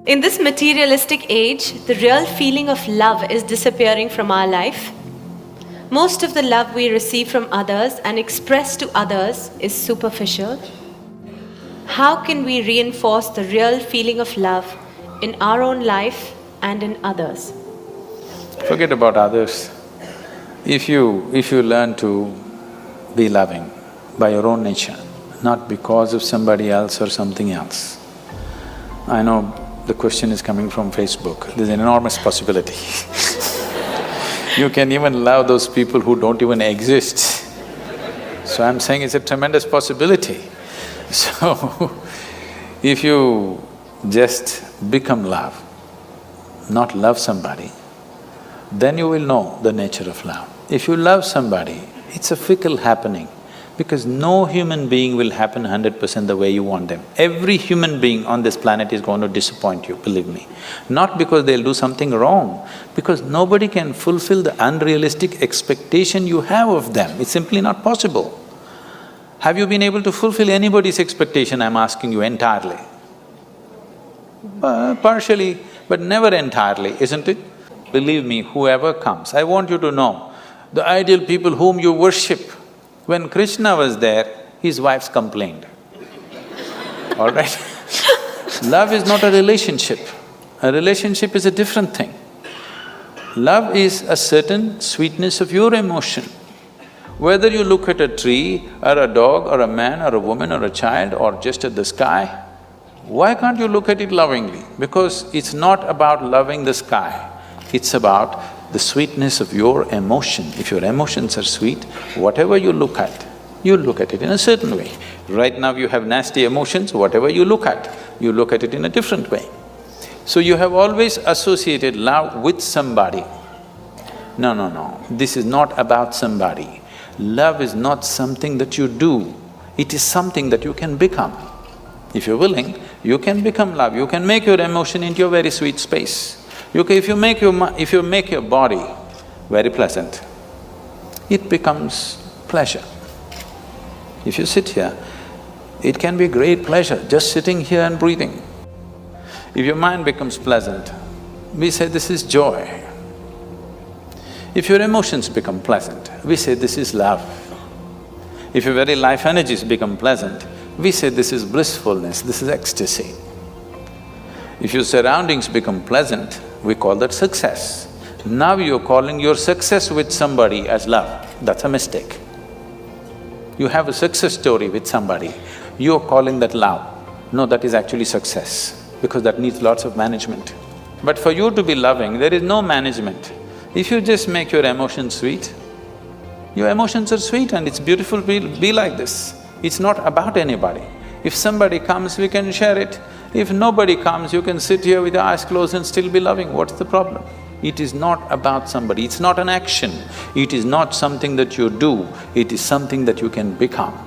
In this materialistic age, the real feeling of love is disappearing from our life. Most of the love we receive from others and express to others is superficial. How can we reinforce the real feeling of love in our own life and in others? Forget about others. If you learn to be loving by your own nature, not because of somebody else or something else. I know the question is coming from Facebook, there's an enormous possibility. You can even love those people who don't even exist. So I'm saying it's a tremendous possibility. So, if you just become love, not love somebody, then you will know the nature of love. If you love somebody, it's a fickle happening, because no human being will happen 100% the way you want them. Every human being on this planet is going to disappoint you, believe me. Not because they'll do something wrong, because nobody can fulfill the unrealistic expectation you have of them. It's simply not possible. Have you been able to fulfill anybody's expectation, I'm asking you, entirely? Partially, but never entirely, isn't it? Believe me, whoever comes, I want you to know, the ideal people whom you worship, when Krishna was there, his wives complained, all right? Love is not a relationship. A relationship is a different thing. Love is a certain sweetness of your emotion. Whether you look at a tree, or a dog, or a man, or a woman, or a child, or just at the sky, why can't you look at it lovingly? Because it's not about loving the sky, it's about the sweetness of your emotion. If your emotions are sweet, whatever you look at it in a certain way. Right now you have nasty emotions, whatever you look at it in a different way. So you have always associated love with somebody. No, this is not about somebody. Love is not something that you do, it is something that you can become. If you're willing, you can become love, you can make your emotion into a very sweet space. If you make your body very pleasant, it becomes pleasure. If you sit here, it can be great pleasure, just sitting here and breathing. If your mind becomes pleasant, we say this is joy. If your emotions become pleasant, we say this is love. If your very life energies become pleasant, we say this is blissfulness, this is ecstasy. If your surroundings become pleasant, we call that success. Now you're calling your success with somebody as love, that's a mistake. You have a success story with somebody, you're calling that love. No, that is actually success, because that needs lots of management. But for you to be loving, there is no management. If you just make your emotions sweet, your emotions are sweet and it's beautiful to be like this. It's not about anybody. If somebody comes, we can share it. If nobody comes, you can sit here with your eyes closed and still be loving, what's the problem? It is not about somebody, it's not an action, it is not something that you do, it is something that you can become.